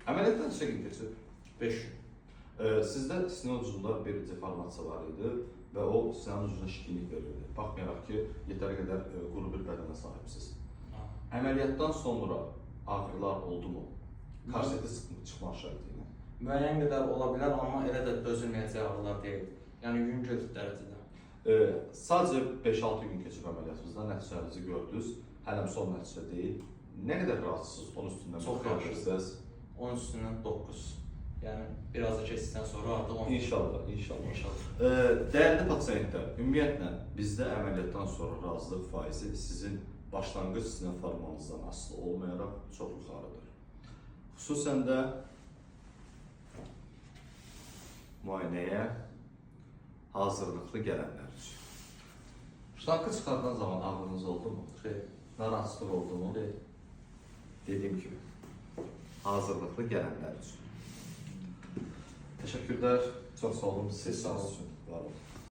Əməliyyatdan neçə gün keçib? 5 gün. Sizdə sinə ucunda bir deformasiya var idi və o sinənin ucuna şişkinlik verirdi. Baxmayaraq ki, yetəri qədər quru bir bədənə sahibsiniz. Əməliyyatdan sonra ağrılar oldu mu? Karseti çıxma şərti ilə. Müəyyən qədər ola bilər, amma elə də dözülməyəcək ağrılar deyil. Yəni yüngül dərəcədə. Sadəcə 5-6 gün keçib əməliyyatınızdan nəticənizi gördünüz. Hələm son nəticə deyil. Nə qədər razısınız? Onun üstündən çox yaxşısınız. Onun üstündən 9. Yəni biraz da keçdikdən sonra artıq 10. İnşallah. Dəyərli pasientlər, ümumiyyətlə bizdə əməliyyatdan sonra razılıq faizi sizin başlanğıc sinə formanızdan asılı olmayaraq çox yuxarıdır. Xüsusən də müayinəyə hazırlıqlı gələnlər üçün. Şlankı çıxardan zaman ağrınız oldu mu? Xeyr. Narahatsızlıq oldu mu? Xeyr. Dediyim kimi, hazırlıqlı gələnlər üçün. Təşəkkürlər, çox sağ olun, siz sağ olun. Var olun.